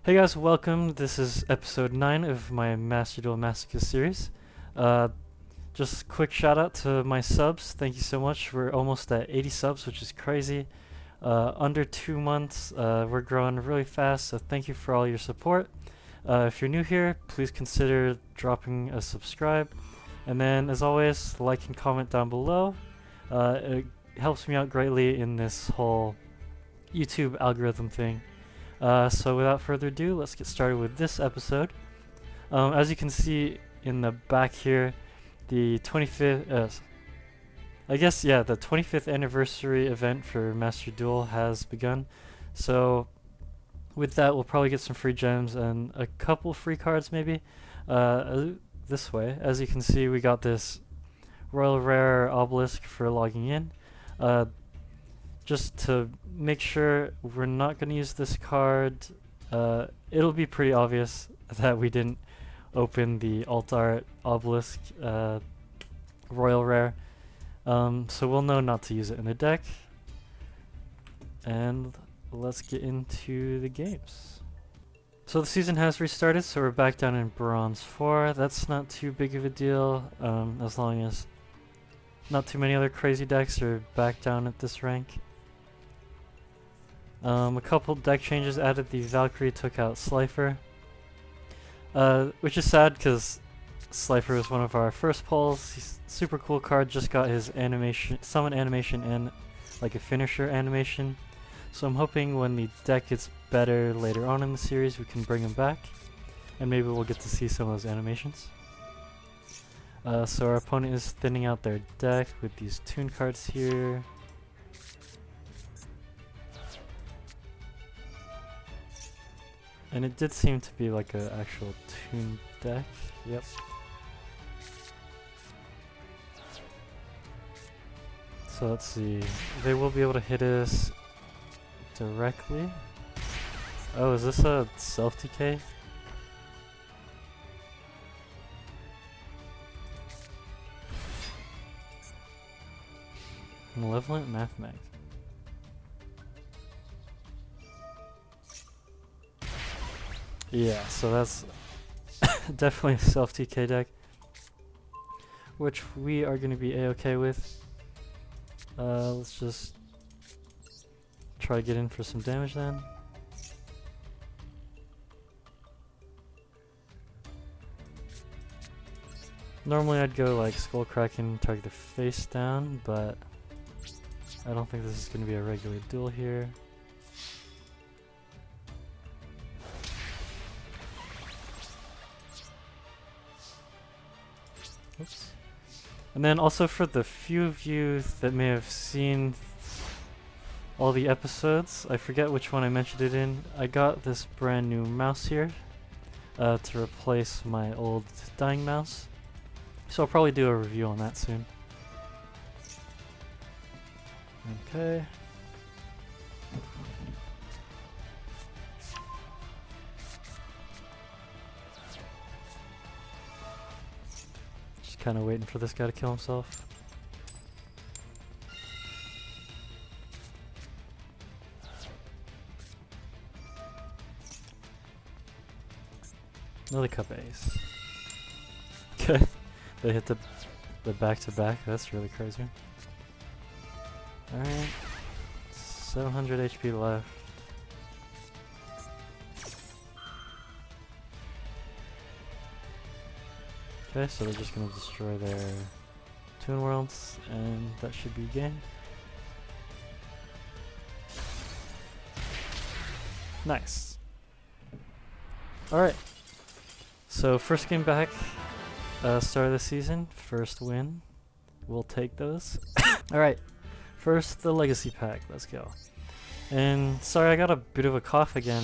Hey guys, welcome. This is episode 9 of my Duel Masochist series. Uh, just quick shout out to my subs. Thank you so much. We're almost at 80 subs, which is crazy. Under 2 months, we're growing really fast, so thank you for all your support. If you're new here, please consider dropping a subscribe. And then, as always, like and comment down below. It helps me out greatly in this whole YouTube algorithm thing. So without further ado, let's get started with this episode. As you can see in the back here, the 25th, the 25th anniversary event for Master Duel has begun. So with that, we'll probably get some free gems and a couple free cards maybe. This way, as you can see, we got this Royal Rare Obelisk for logging in. Uh, just to make sure we're not going to use this card, it'll be pretty obvious that we didn't open the Alt Art Obelisk Royal Rare. So we'll know not to use it in the deck. And let's get into the games. So the season has restarted, so we're back down in Bronze 4. That's not too big of a deal, as long as not too many other crazy decks are back down at this rank. A couple deck changes added the Valkyrie, took out Slifer. Which is sad because Slifer was one of our first pulls. He's super cool card, just got his animation, summon animation and like a finisher animation. So I'm hoping when the deck gets better later on in the series we can bring him back. And maybe we'll get to see some of those animations. So our opponent is thinning out their deck with these tune cards here. And it did seem to be like an actual tune deck. Yep. So let's see. They will be able to hit us directly. Oh, is this a self-decay? Malevolent Mathematics. Yeah, so that's definitely a self-TK deck, which we are going to be a-okay with. Let's just try to get in for some damage then. Normally I'd go like Skull Kraken, target the face down, but I don't think this is going to be a regular duel here. Oops. And then also for the few of you that may have seen all the episodes, I forget which one I mentioned it in, I got this brand new mouse here to replace my old dying mouse. So I'll probably do a review on that soon. Okay. Just kind of waiting for this guy to kill himself. Another cup ace. Okay. They hit the back-to-back. That's really crazy. Alright. 700 HP left. Okay, so they're just gonna destroy their Toon Worlds, and that should be game. Nice. Alright. So first game back, start of the season, first win. We'll take those. Alright, first the Legacy Pack, let's go. And sorry, I got a bit of a cough again,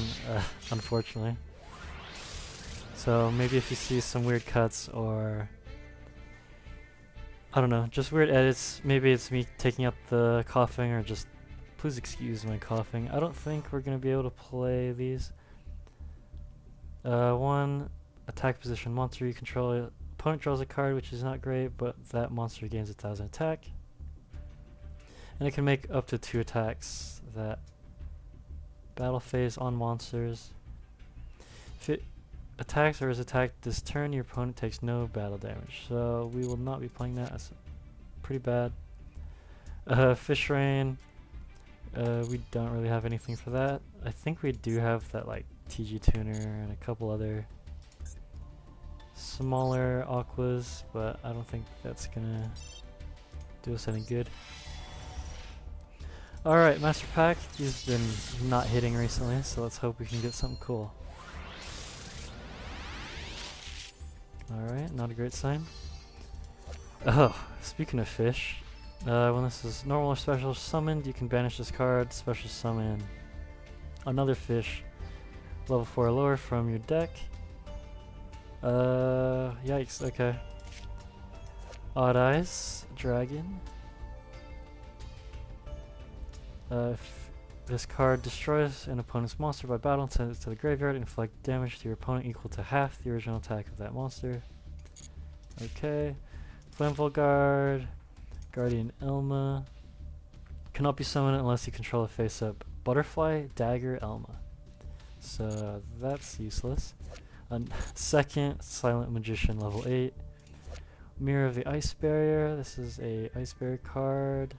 unfortunately. So maybe if you see some weird cuts or, I don't know, just weird edits, maybe it's me taking out the coughing, or just please excuse my coughing. I don't think we're going to be able to play these. One attack position monster you control. Opponent draws a card, which is not great, but that monster gains 1,000 attack. And it can make up to 2 attacks that battle phase on monsters. If it attacks or is attacked this turn, your opponent takes no battle damage. So we will not be playing that. That's pretty bad. Fish Rain. We don't really have anything for that. I think we do have that like TG Tuner and a couple other smaller aquas, but I don't think that's gonna do us any good. Alright, Master Pack. He's been not hitting recently, so let's hope we can get something cool. Alright, not a great sign. Oh, speaking of fish, when this is normal or special summoned, you can banish this card, special summon another fish, level 4 or lower from your deck. Yikes, okay. Odd Eyes, Dragon. If this card destroys an opponent's monster by battle and sends it to the graveyard, inflict damage to your opponent equal to half the original attack of that monster. Okay. Flammable Guard, Guardian Elma. Cannot be summoned unless you control a face-up Butterfly, Dagger, Elma. So that's useless. Second, Silent Magician, level 8. Mirror of the Ice Barrier. This is a Ice Barrier card.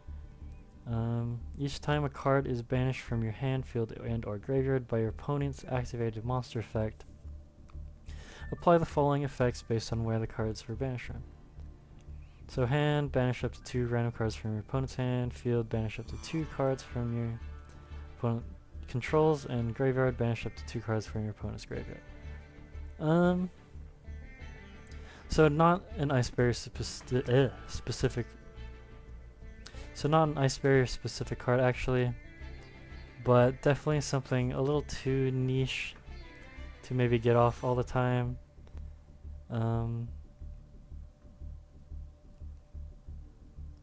Each time a card is banished from your hand, field, and or graveyard by your opponent's activated monster effect, apply the following effects based on where the cards were banished from. So hand, banish up to 2 random cards from your opponent's hand. Field, banish up to 2 cards from your opponent controls. And graveyard, banish up to 2 cards from your opponent's graveyard. So not an Ice Barrier specific. So not an Ice Barrier specific card actually, but definitely something a little too niche to maybe get off all the time.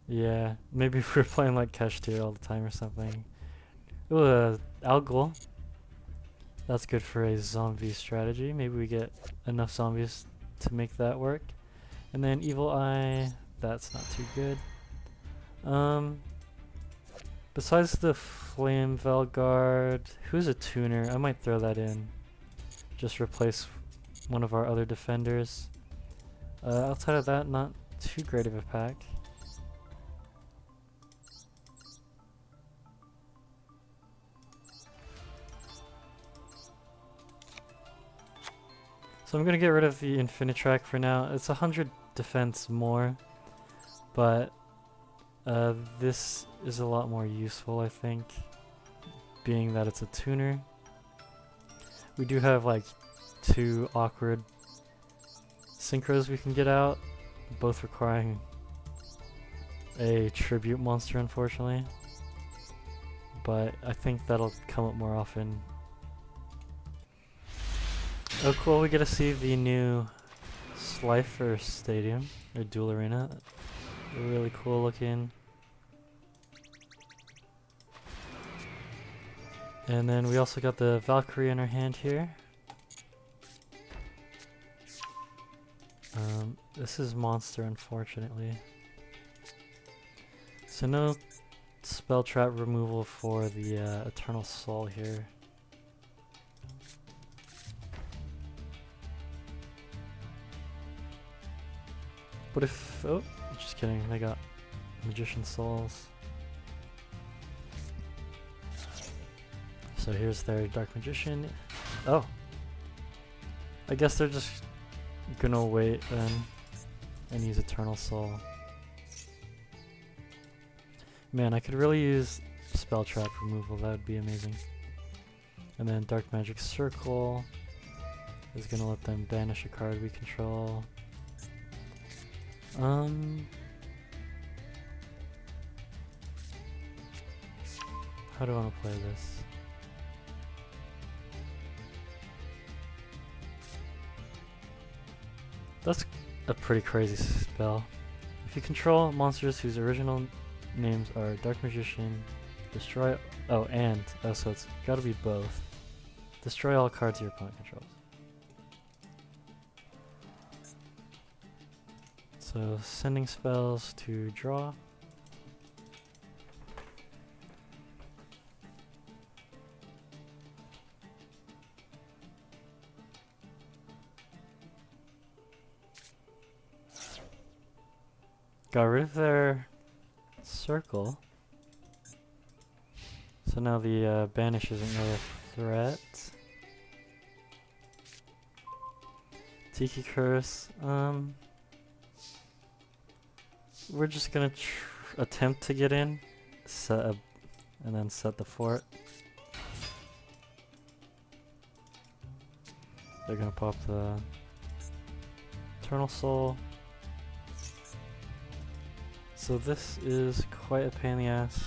Yeah, maybe if we're playing like Cash Tier all the time or something. Ooh, Algol. That's good for a zombie strategy. Maybe we get enough zombies to make that work. And then Evil Eye, that's not too good. Besides the Flame Velguard, who's a tuner? I might throw that in. Just replace one of our other defenders. Outside of that, not too great of a pack. So I'm gonna get rid of the Infinitrack for now. It's 100 defense more, but this is a lot more useful, I think, being that it's a tuner. We do have like 2 awkward synchros we can get out, both requiring a tribute monster, unfortunately. But I think that'll come up more often. Oh cool, we get to see the new Slifer Stadium, or Duel Arena. Really cool looking. And then we also got the Valkyrie in our hand here. This is monster, unfortunately. So no spell trap removal for the Eternal Soul here. But if... oh, just kidding, they got Magician Souls. So here's their Dark Magician. Oh! I guess they're just gonna wait then and use Eternal Soul. Man, I could really use Spell Trap removal, that would be amazing. And then Dark Magic Circle is gonna let them banish a card we control. How do I want to play this? That's a pretty crazy spell. If you control monsters whose original names are Dark Magician, destroy... oh, and... oh, so it's gotta be both. Destroy all cards your opponent controls. So, sending spells to draw. got rid of their circle. So now the banish isn't really a threat. Tiki Curse. We're just gonna attempt to get in, and then set the fort. They're gonna pop the Eternal Soul. So this is quite a pain in the ass.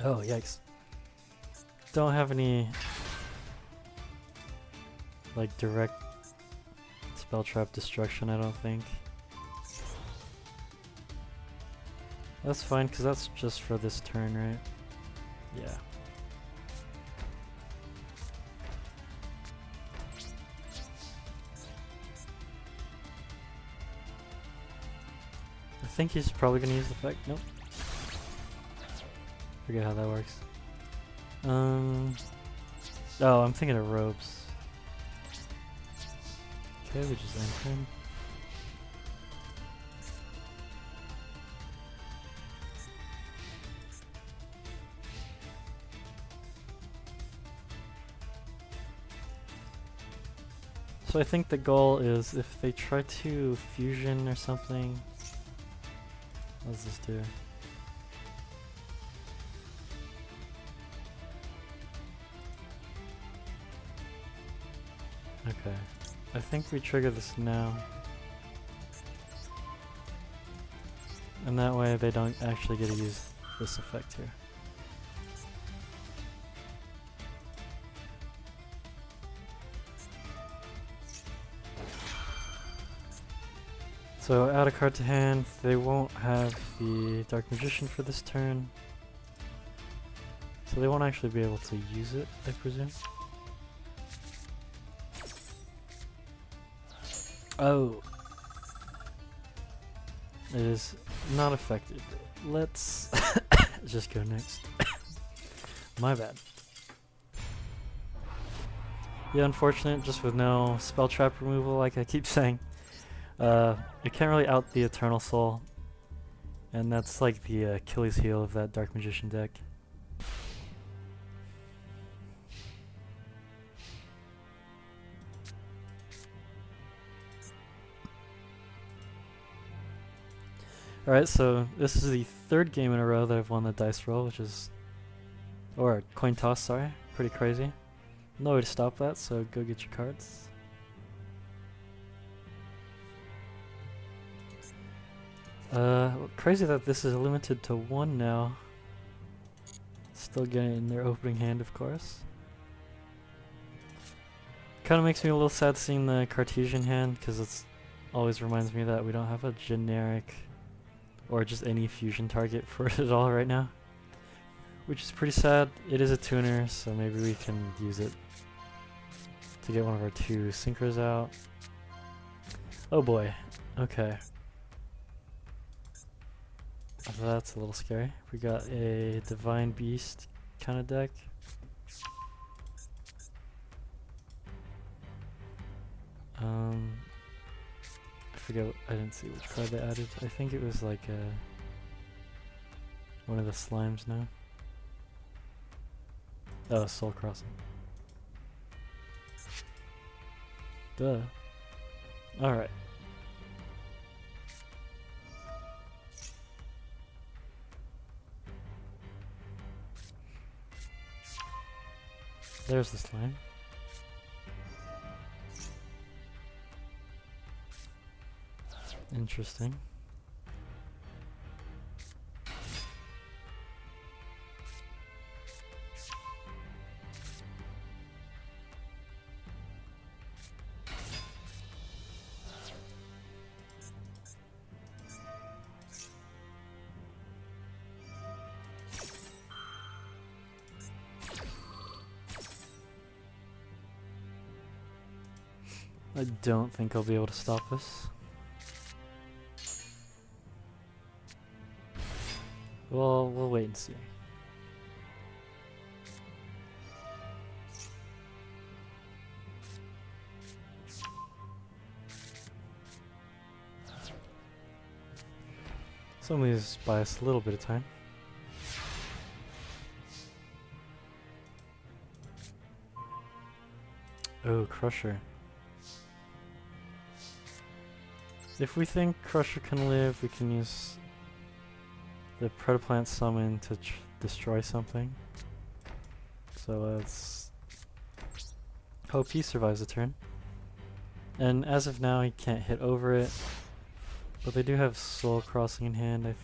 Oh, yikes. Don't have any like direct spell trap destruction, I don't think. That's fine, because that's just for this turn, right? Yeah. I think he's probably going to use the effect. Nope. Forget how that works. Oh, I'm thinking of robes. Okay, we just enter him. So I think the goal is if they try to fusion or something. What does this do? Okay. I think we trigger this now. And that way they don't actually get to use this effect here. So add a card to hand. They won't have the Dark Magician for this turn. So they won't actually be able to use it, I presume. Oh. It is not affected. Let's just go next. My bad. Yeah, unfortunate, just with no spell trap removal, like I keep saying. You can't really out the Eternal Soul. And that's like the Achilles heel of that Dark Magician deck. Alright, so this is the third game in a row that I've won the dice roll, which is... or coin toss, sorry. Pretty crazy. No way to stop that, so go get your cards. Crazy that this is limited to 1 now. Still getting their opening hand, of course. Kinda makes me a little sad seeing the Cartesian hand, because it's always reminds me that we don't have a generic or just any fusion target for it at all right now. Which is pretty sad. It is a tuner, so maybe we can use it to get one of our 2 synchros out. Oh boy. Okay. That's a little scary. We got a Divine Beast kind of deck. I forget, I didn't see which card they added. I think it was like one of the slimes now. Oh, Soul Crossing. Duh. Alright. There's the slime. Interesting. I don't think I'll be able to stop this. Well, we'll wait and see. only buy us a little bit of time. Oh, Crusher. If we think Crusher can live, we can use the Protoplant Summon to destroy something. So let's hope he survives the turn. And as of now, he can't hit over it. But they do have Soul Crossing in hand.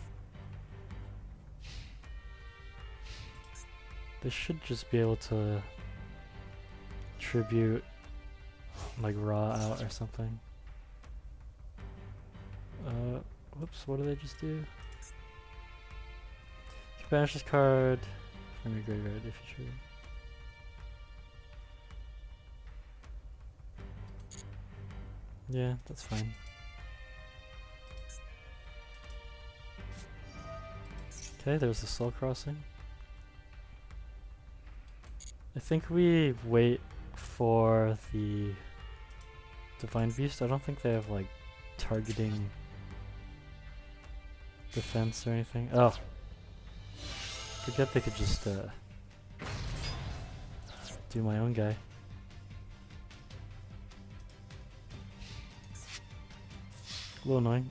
They should just be able to tribute like Raw out or something. Whoops, what did they just do? Banish this card from your graveyard if you trigger. Yeah, that's fine. Okay, there's the Soul Crossing. I think we wait for the Divine Beast. I don't think they have like targeting defense or anything. Oh, forget they could just do my own guy. A little annoying.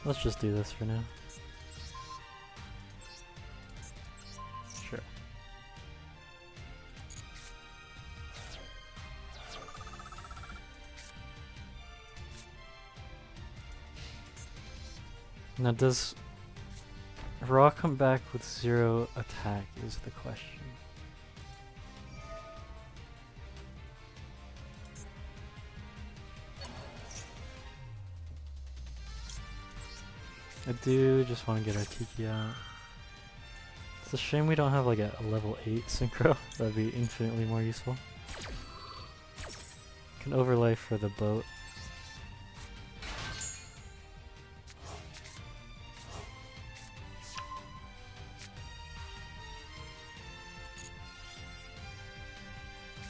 Let's just do this for now. Sure. Now does Raw come back with 0 attack is the question. I do just want to get our Tiki out. It's a shame we don't have like a level 8 synchro. That'd be infinitely more useful. Can overlay for the boat.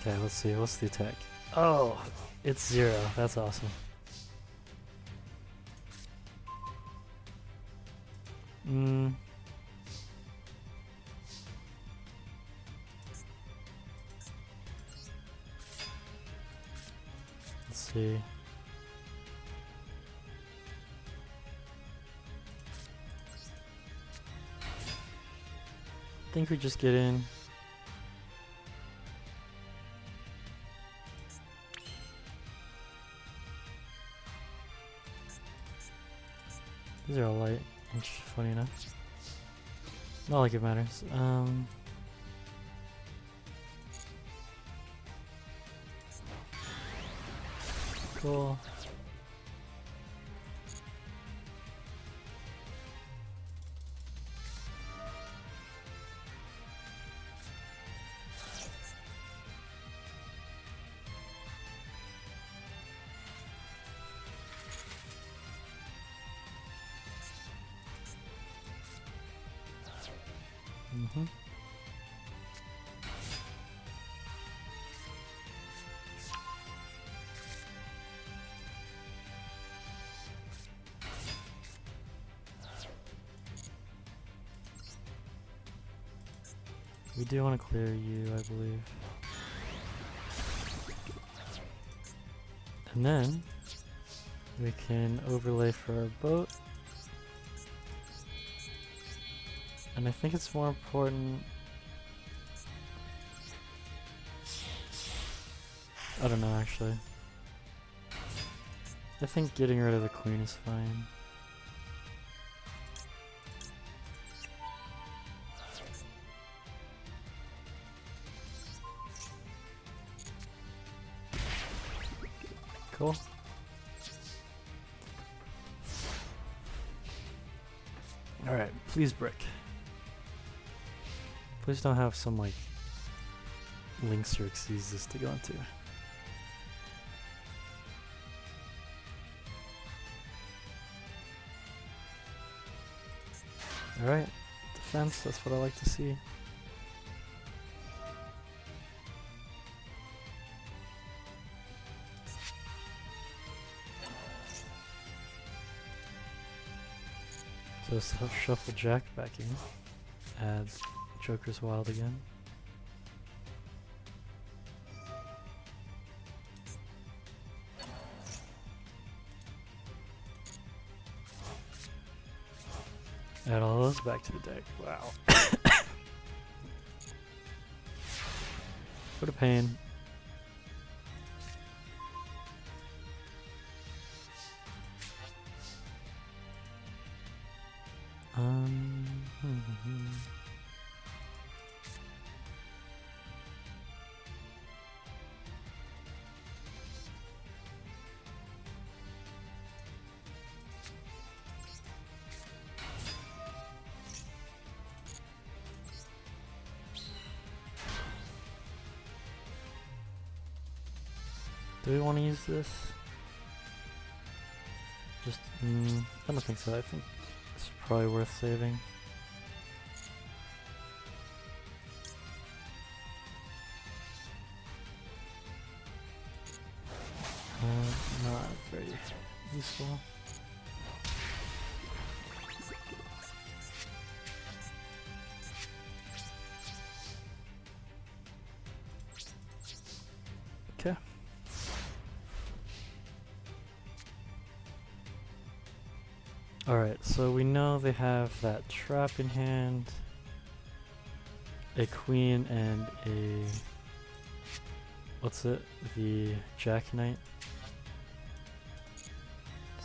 Okay, let's see. What's the attack? Oh, it's 0. That's awesome. Let's see. I think we just get in. These are all light, which funny enough. Not like it matters. Cool. Mm-hmm. We do want to clear you, I believe. And then we can overlay for our boat. And I think it's more important. I don't know actually. I think getting rid of the queen is fine. Cool. Alright, please brick. Please don't have some like Lynx or Xyzis to go into. Alright, defense. That's what I like to see. Just shuffle Jack back in. Add Joker's Wild again. Add all those back to the deck. Wow. What a pain. Do we want to use this? Just, I don't think so. I think it's probably worth saving. Not very useful. Okay. Alright, so we know they have that trap in hand, a queen, and a... what's it? The Jack Knight.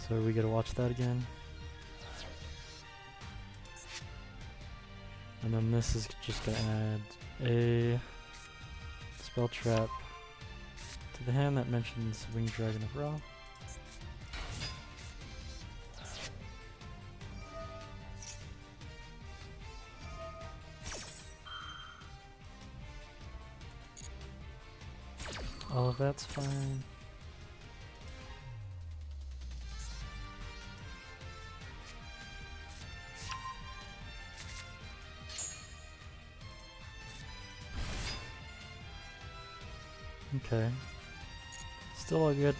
So we gotta watch that again. And then this is just gonna add a spell trap to the hand that mentions Winged Dragon of Ra. All of that's fine. Okay. Still all good.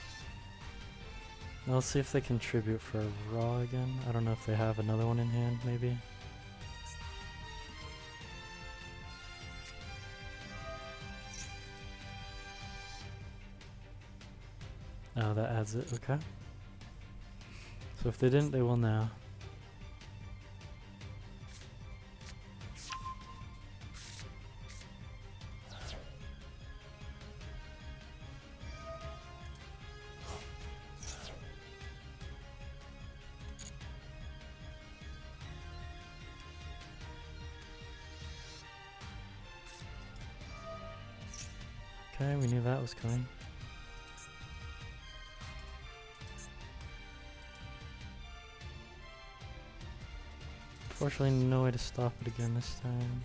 Now let's see if they contribute for Raw again. I don't know if they have another one in hand, maybe. Oh, that adds it, okay. So if they didn't, they will now. Okay, we knew that was coming. Unfortunately, no way to stop it again this time.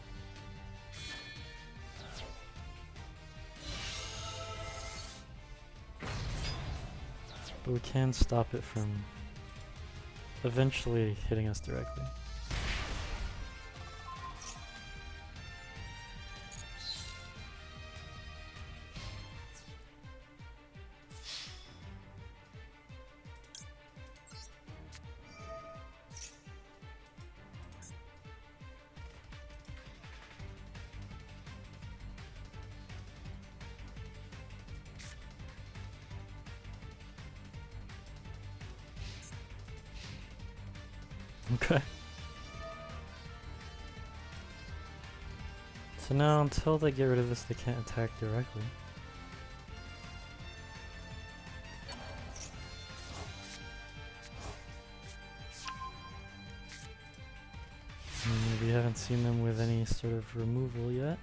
But we can stop it from eventually hitting us directly. Okay. So now, until they get rid of this, they can't attack directly. We haven't seen them with any sort of removal yet.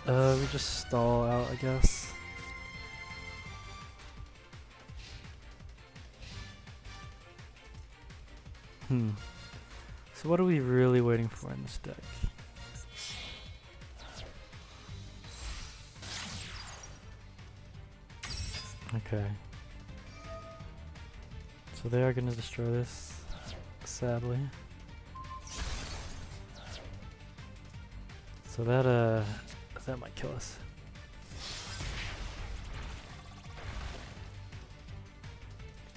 We just stall out, I guess. So what are we really waiting for in this deck? Okay. So they are gonna destroy this, sadly. So that might kill us.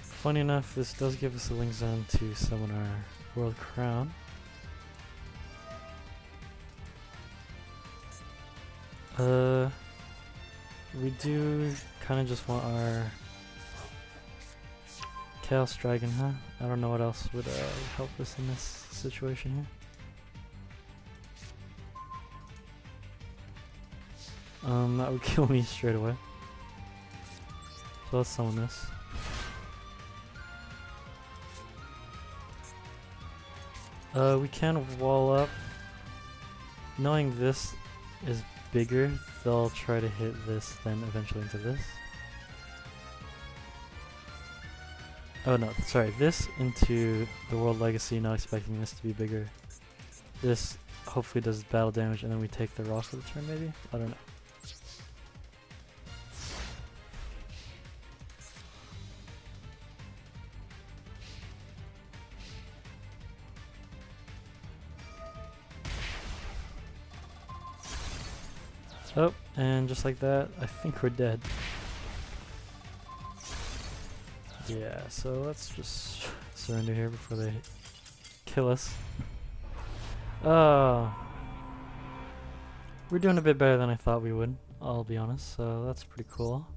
Funny enough, this does give us a link zone to summon our World Crown. We do kind of just want our Chaos Dragon, huh? I don't know what else would help us in this situation here. That would kill me straight away. So let's summon this. We can wall up. Knowing this is bigger, they'll try to hit this, then eventually into this. Oh no, sorry, this into the World Legacy, not expecting this to be bigger. This hopefully does battle damage, and then we take the Raw for the turn, maybe? I don't know. Oh, and just like that, I think we're dead. Yeah, so let's just surrender here before they kill us. Oh. We're doing a bit better than I thought we would, I'll be honest, so that's pretty cool.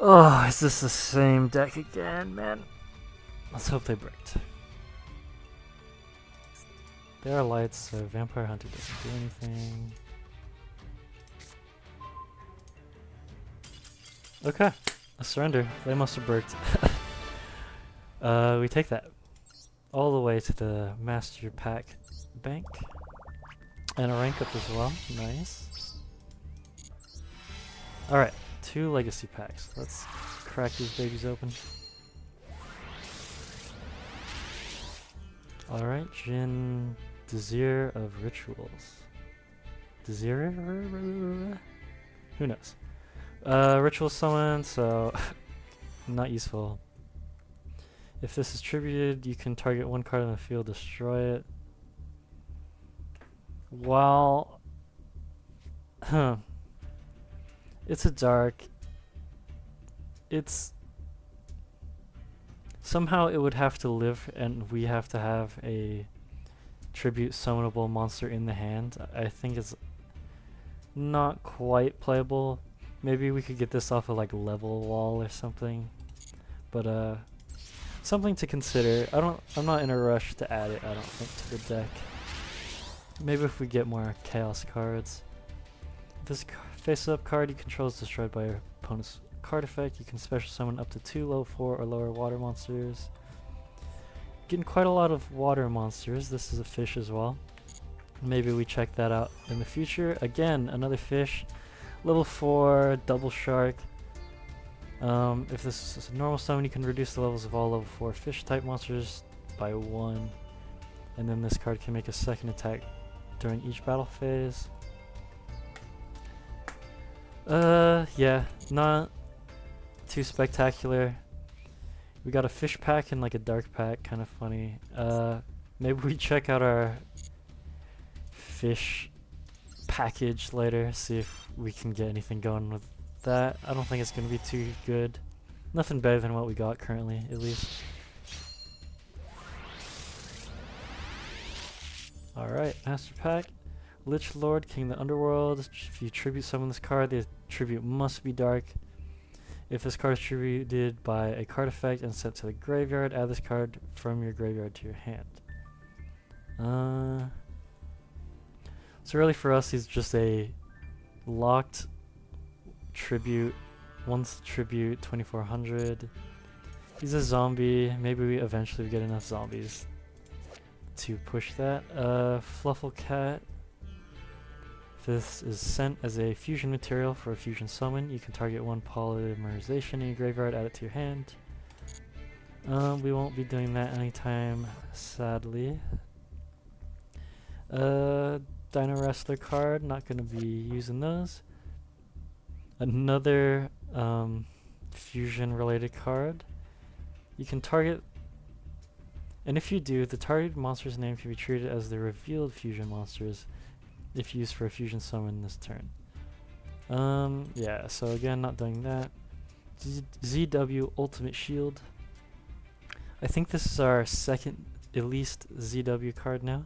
Oh, is this the same deck again, man? Let's hope they bricked. They are lights, so Vampire Hunter doesn't do anything. Okay, a surrender. They must have bricked. We take that all the way to the Master Pack Bank. And a rank up as well. Nice. Alright, 2 Legacy Packs. Let's crack these babies open. Alright, Jin Desire of Rituals. Desire? Who knows? Ritual summon, so not useful. If this is tributed, you can target one card on the field, destroy it. While it's a dark, it's somehow it would have to live, and we have to have a tribute summonable monster in the hand. I think it's not quite playable. Maybe we could get this off of like level wall or something, but something to consider. I'm not in a rush to add it, I don't think, to the deck. Maybe if we get more chaos cards. If this face-up card you control is destroyed by your opponent's card effect, you can special summon up to 2 low 4 or lower water monsters. Getting quite a lot of water monsters. This is a fish as well. Maybe we check that out in the future. Again, another fish. Level 4, double shark. If this is a normal summon, you can reduce the levels of all level 4 fish type monsters by 1. And then this card can make a second attack during each battle phase. Yeah, not too spectacular. We got a fish pack and like a dark pack, kind of funny. Maybe we check out our fish package later, see if we can get anything going with that. I don't think it's gonna be too good. Nothing better than what we got currently, at least. Alright, Master Pack. Lich Lord, King of the Underworld. If you tribute summon this card, the tribute must be dark. If this card is tributed by a card effect and sent to the graveyard, add this card from your graveyard to your hand. So really for us, he's just a locked tribute. Once tribute, 2400. He's a zombie. Maybe we eventually get enough zombies to push that. Fluffle Cat. This is sent as a fusion material for a fusion summon. You can target one polymerization in your graveyard, add it to your hand. We won't be doing that anytime, sadly. Dino Wrestler card, not gonna be using those. Another fusion related card. You can target, and if you do, the targeted monster's name can be treated as the revealed fusion monsters if used for a fusion summon this turn. Yeah, so again, not doing that. ZW Ultimate Shield. I think this is our second, at least, ZW card now.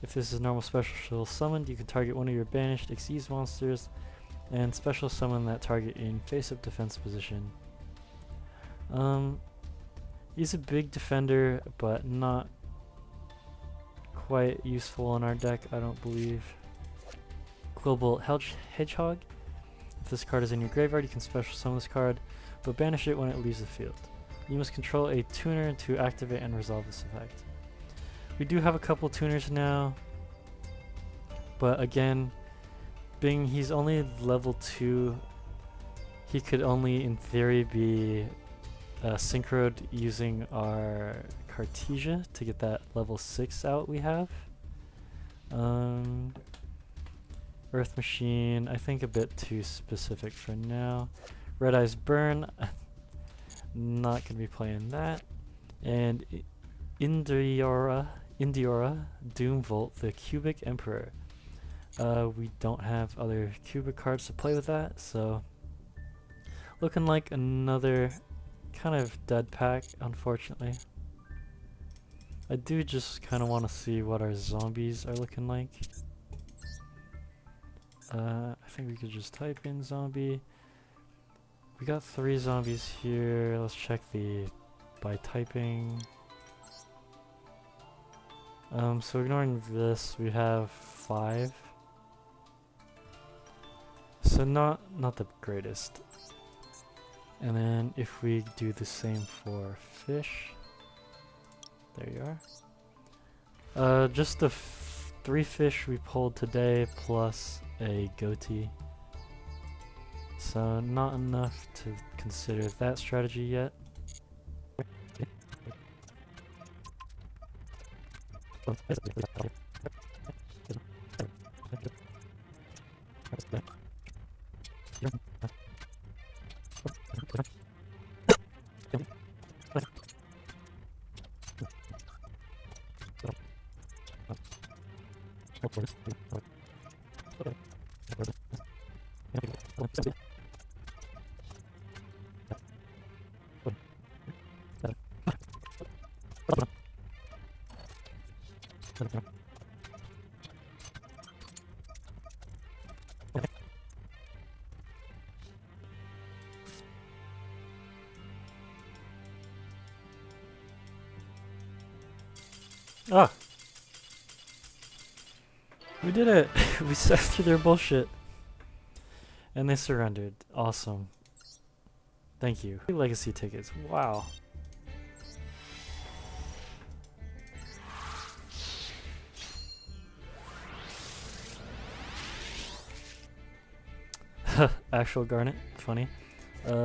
If this is normal special summoned, you can target one of your banished Xyz monsters and special summon that target in face-up defense position. He's a big defender, but not quite useful in our deck, I don't believe. Global Hedgehog. If this card is in your graveyard, you can special summon this card, but banish it when it leaves the field. You must control a tuner to activate and resolve this effect. We do have a couple tuners now, but again, being he's only level 2, he could only in theory be synchroed using our Cartesia to get that level 6 out we have. Earth Machine, I think a bit too specific for now. Red Eyes Burn, not gonna be playing that. And Indiora Doomvolt, the Cubic Emperor. We don't have other Cubic cards to play with that, so looking like another kind of dead pack, unfortunately. I do just kind of want to see what our zombies are looking like. I think we could just type in zombie. We got 3 zombies here. Let's check the by typing. So ignoring this, we have 5. So not the greatest. And then if we do the same for fish, there you are. Just the 3 fish we pulled today plus a goatee. So not enough to consider that strategy yet. Ah! We did it! We sat through their bullshit. And they surrendered. Awesome. Thank you. Legacy tickets. Wow. Actual Garnet. Funny.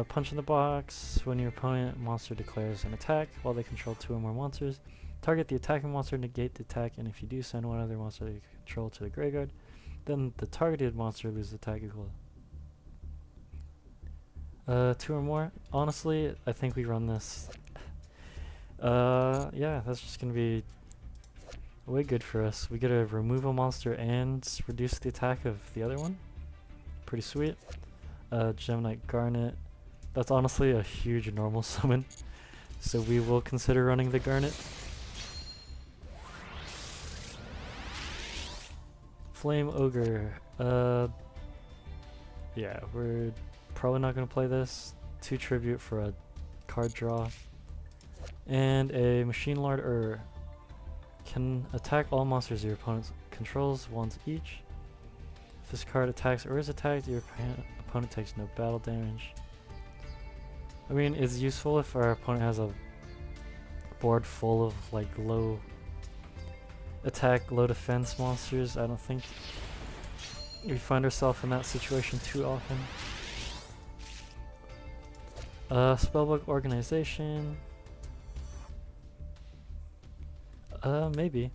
Punch in the box. When your opponent monster declares an attack while they control 2 or more monsters, target the attacking monster, negate the attack, and if you do, send one other monster you control to the graveyard. Then the targeted monster loses attack equal. 2 or more. Honestly, I think we run this. Yeah, that's just gonna be way good for us. We get to remove a monster and reduce the attack of the other one. Pretty sweet. Gemini Garnet. That's honestly a huge normal summon, so we will consider running the Garnet. Flame Ogre. Yeah, we're probably not going to play this. 2 tribute for a card draw. And a Machine Lord can attack all monsters your opponent controls once each. If this card attacks or is attacked, your opponent takes no battle damage. I mean, it's useful if our opponent has a board full of like low attack, low defense monsters. I don't think we find ourselves in that situation too often. Spellbook Organization. Maybe.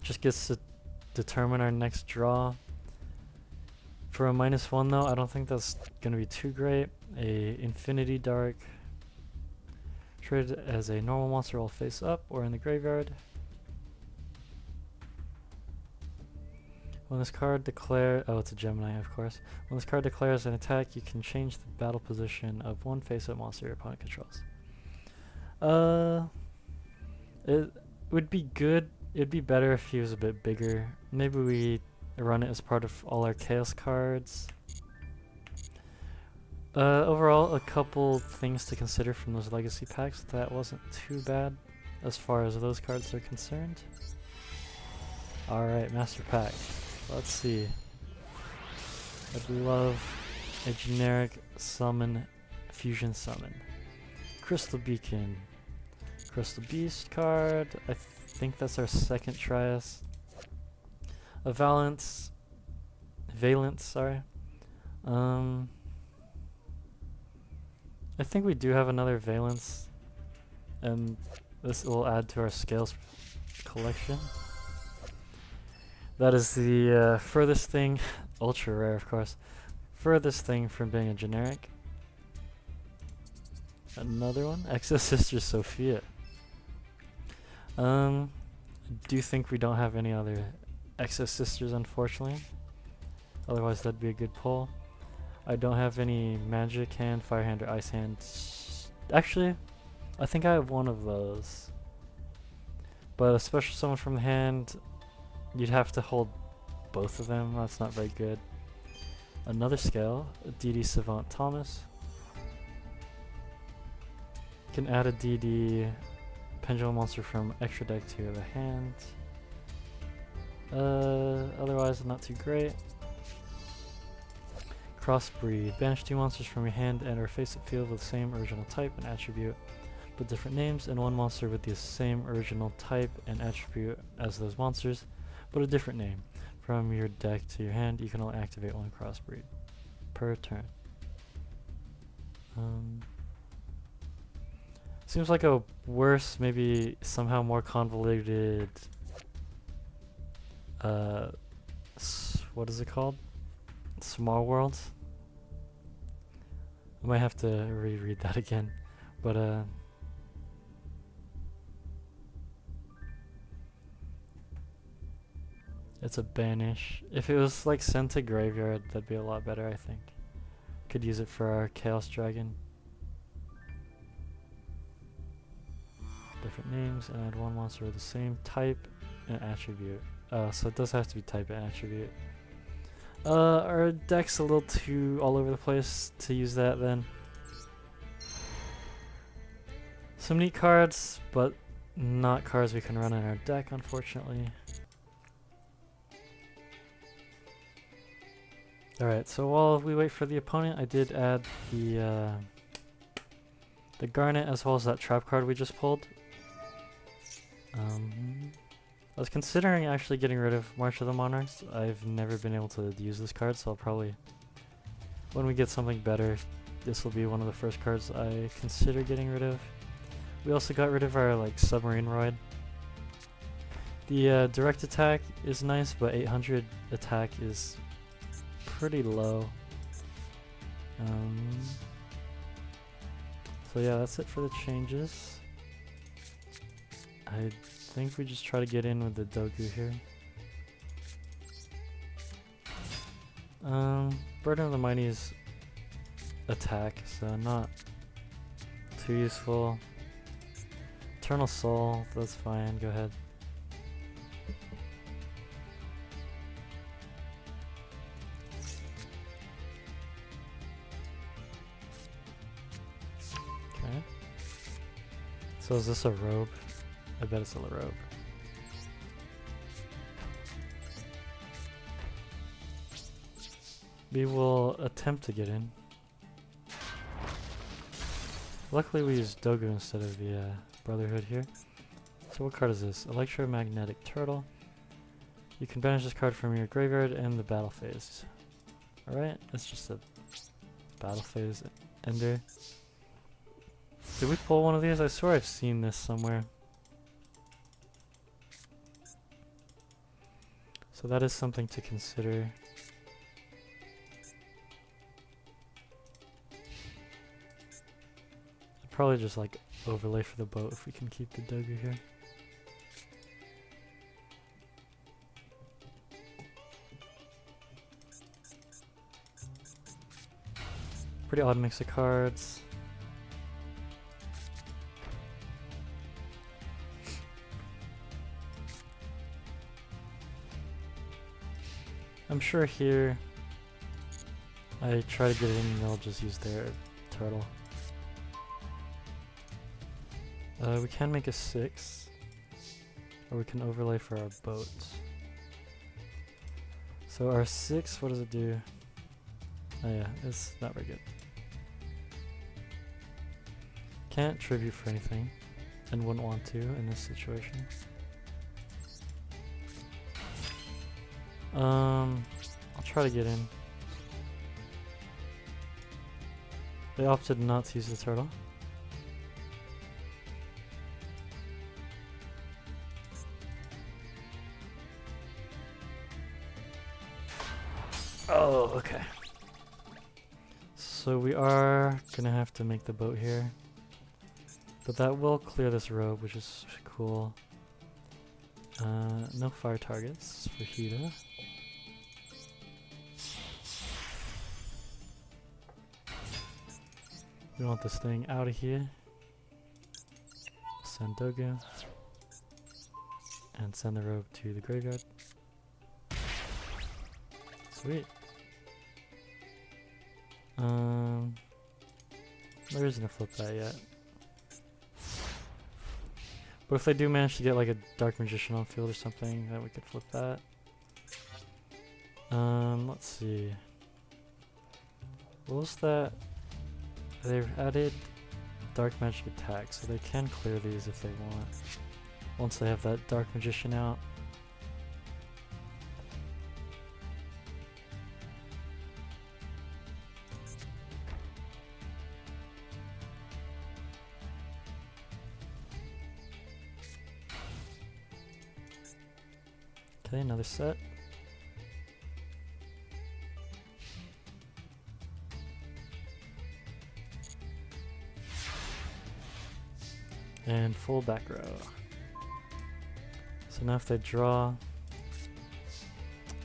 Just gets to determine our next draw. For a -1 though, I don't think that's gonna be too great. A Infinity Dark. Traded as a normal monster will face up or in the graveyard. When this card oh, it's a Gemini, of course. When this card declares an attack, you can change the battle position of one face-up monster your opponent controls. It would be good. It'd be better if he was a bit bigger. Maybe we run it as part of all our Chaos cards. Overall, a couple things to consider from those legacy packs. That wasn't too bad as far as those cards are concerned. Alright, Master Pack. Let's see. I'd love a generic summon, fusion summon. Crystal Beacon. Crystal Beast card. I think that's our second Trias. A Valence, sorry. I think we do have another Valence, and this will add to our Scales collection. That is the furthest thing, ultra rare of course, furthest thing from being a generic. Another one, Exo Sister Sophia. I do think we don't have any other Exo Sisters, unfortunately. Otherwise, that'd be a good pull. I don't have any Magic Hand, Fire Hand, or Ice Hand. Actually, I think I have one of those. But a special summon from the hand, you'd have to hold both of them. That's not very good. Another scale, DD Savant Thomas. You can add a DD Pendulum monster from extra deck to the hand. Otherwise, not too great. Crossbreed. Banish 2 monsters from your hand and or face-up field with the same original type and attribute, but different names, and one monster with the same original type and attribute as those monsters, but a different name. From your deck to your hand, you can only activate one Crossbreed per turn. Seems like a worse, maybe somehow more convoluted, what is it called? Small World? I might have to reread that again, but it's a banish. If it was like sent to graveyard, that'd be a lot better, I think. Could use it for our Chaos Dragon. Different names, and add one monster with the same type and attribute. So it does have to be type and attribute. Our deck's a little too all over the place to use that then. Some neat cards, but not cards we can run in our deck, unfortunately. Alright, so while we wait for the opponent, I did add the Garnet as well as that trap card we just pulled. I was considering actually getting rid of March of the Monarchs. I've never been able to use this card, so I'll probably, when we get something better, this will be one of the first cards I consider getting rid of. We also got rid of our Submarine Roid. The direct attack is nice, but 800 attack is pretty low. So yeah, that's it for the changes. I think we just try to get in with the Dogu here. Burden of the Mighty is attack, so not too useful. Eternal Soul, that's fine, go ahead. Okay. So is this a robe? I bet it's a robe. We will attempt to get in. Luckily we used Dogu instead of the Brotherhood here. So what card is this? Electromagnetic Turtle. You can banish this card from your graveyard and the battle phase. Alright, it's just a battle phase ender. Did we pull one of these? I swear I've seen this somewhere. So that is something to consider. I'd probably just like overlay for the boat if we can keep the Dogu here. Pretty odd mix of cards. I'm sure here I try to get in and they'll just use their turtle. We can make a 6, or we can overlay for our boat. So our 6, what does it do? Oh yeah, it's not very good. Can't tribute for anything, and wouldn't want to in this situation. I'll try to get in. They opted not to use the turtle. Oh, okay. So we are gonna have to make the boat here. But that will clear this robe, which is cool. No fire targets for Hida. We want this thing out of here. Send Dogu. And send the robe to the graveyard. Sweet. There isn't a flip that yet. But if they do manage to get like a Dark Magician on field or something, then we could flip that. Let's see. What was that? They've added Dark Magic attack, so they can clear these if they want. Once they have that Dark Magician out. Okay, another set. And full back row. So now if they draw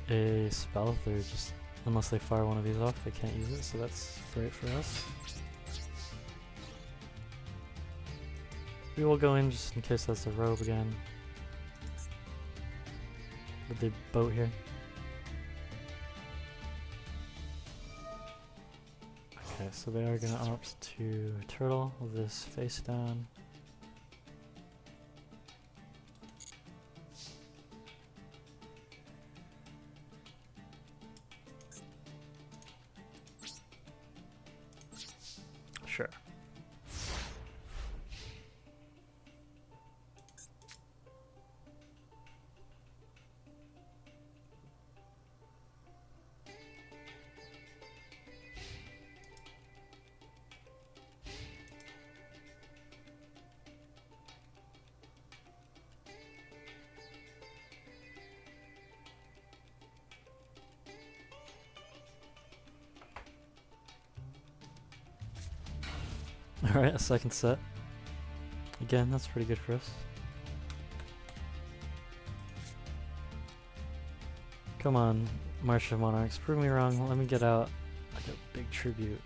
a spell, they're just, unless they fire one of these off, they can't use it, so that's great for us. We will go in just in case that's a robe again. With the boat here. Okay, so they are gonna opt to turtle with this face down. Sure. Alright, a second set. Again, that's pretty good for us. Come on, March of Monarchs, prove me wrong. Let me get out like a big tribute.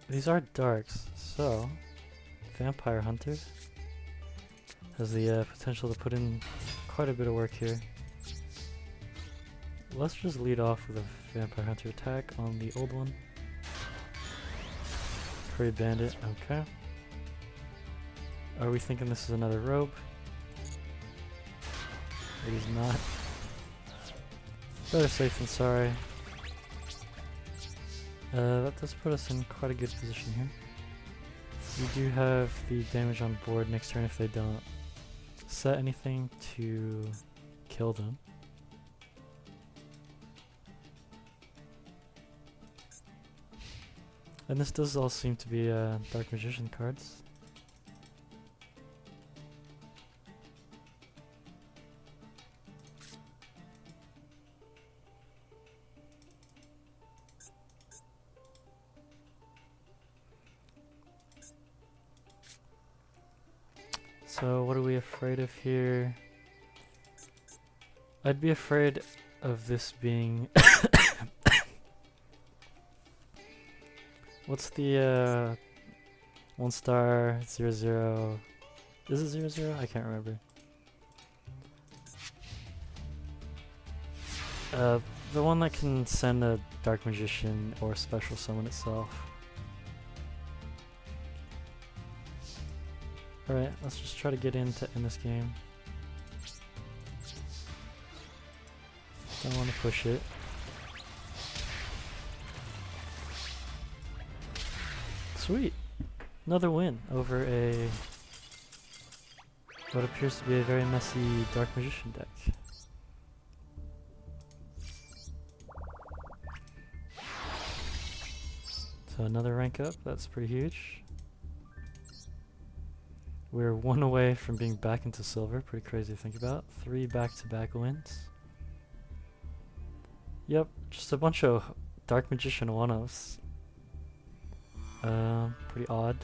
These are darks, so Vampire Hunter has the potential to put in quite a bit of work here. Let's just lead off with a Vampire Hunter attack on the old one. Prey Bandit, okay. Are we thinking this is another robe? It is not. Better safe than sorry. That does put us in quite a good position here. We do have the damage on board next turn if they don't set anything to kill them. And this does all seem to be Dark Magician cards. So what are we afraid of here? I'd be afraid of this being... What's the 1 star 0/0? Is it 0/0? I can't remember. The one that can send a Dark Magician or special summon itself. Alright, let's just try to get in to end this game. Don't want to push it. Sweet! Another win over a... what appears to be a very messy Dark Magician deck. So another rank up, that's pretty huge. We're 1 away from being back into silver, pretty crazy to think about. 3 back-to-back wins. Yep, just a bunch of Dark Magician 1-offs. Pretty odd.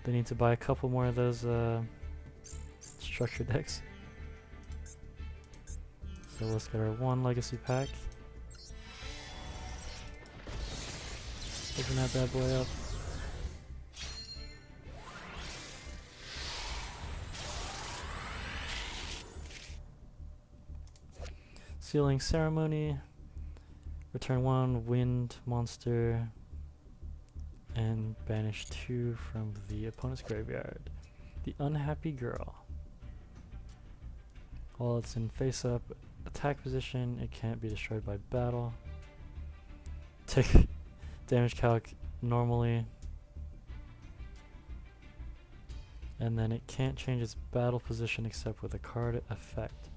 They need to buy a couple more of those structure decks. So let's get our 1 legacy pack. Open that bad boy up. Sealing Ceremony. Return 1 wind monster. And banish 2 from the opponent's graveyard. The Unhappy Girl. While it's in face-up attack position, it can't be destroyed by battle. Take damage calc normally. And then it can't change its battle position except with a card effect.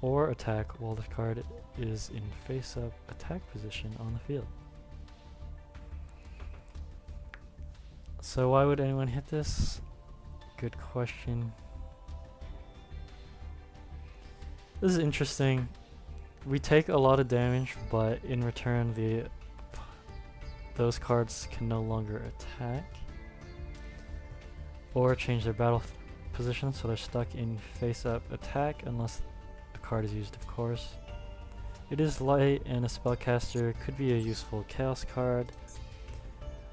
Or attack while the card is in face-up attack position on the field. So why would anyone hit this? Good question. This is interesting. We take a lot of damage, but in return those cards can no longer attack or change their battle position, so they're stuck in face-up attack unless the card is used, of course. It is light and a spellcaster, could be a useful chaos card.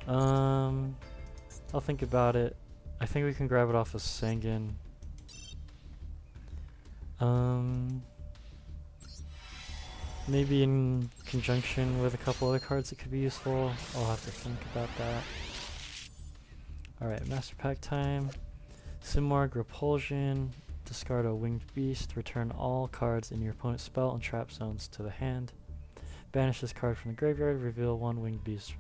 I'll think about it. I think we can grab it off of Sangan. Maybe in conjunction with a couple other cards it could be useful. I'll have to think about that. Alright, Master Pack time. Simorg Repulsion. Discard a Winged Beast. Return all cards in your opponent's spell and trap zones to the hand. Banish this card from the graveyard. Reveal 1 Winged Beast.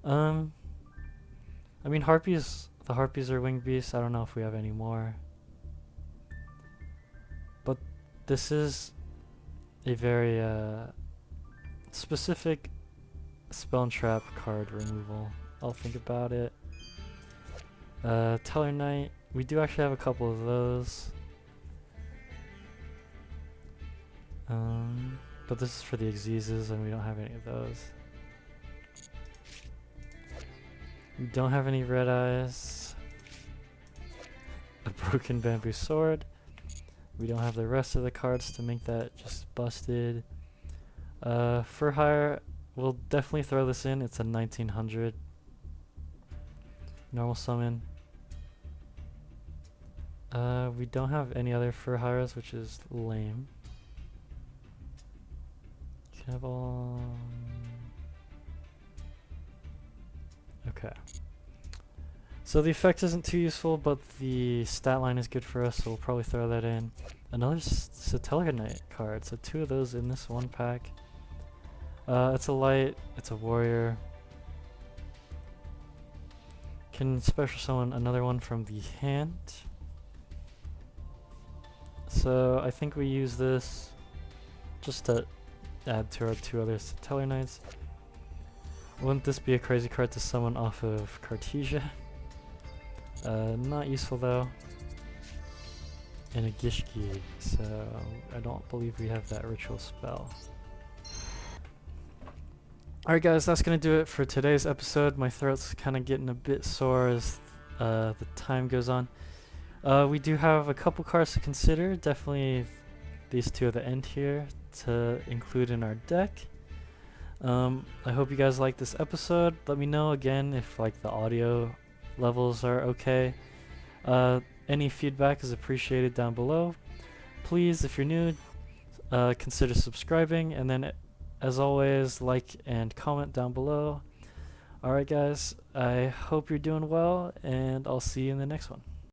I mean, the Harpies are Winged Beasts. I don't know if we have any more. But this is a very specific spell and trap card removal. I'll think about it. Teller Knight. We do actually have a couple of those. But this is for the Exeezes and we don't have any of those. We don't have any Red Eyes. A Broken Bamboo Sword. We don't have the rest of the cards to make that just busted. For hire, we'll definitely throw this in. It's a 1900. Normal summon. We don't have any other for hires, which is lame. You can have all... Okay. So the effect isn't too useful, but the stat line is good for us, so we'll probably throw that in. Another Satellar Knight card, so 2 of those in this 1 pack. It's a light, it's a warrior. Can special summon another one from the hand. So I think we use this just to add to our 2 other Satellar Knights. Wouldn't this be a crazy card to summon off of Cartesia? Not useful though. And a Gishki, so I don't believe we have that ritual spell. Alright guys, that's gonna do it for today's episode. My throat's kinda getting a bit sore as the time goes on. We do have a couple cards to consider, definitely these 2 at the end here to include in our deck. I hope you guys like this episode. Let me know again if like the audio levels are okay. Any feedback is appreciated down below. Please, if you're new, consider subscribing, and then as always, like and comment down below. Alright guys, I hope you're doing well, and I'll see you in the next one.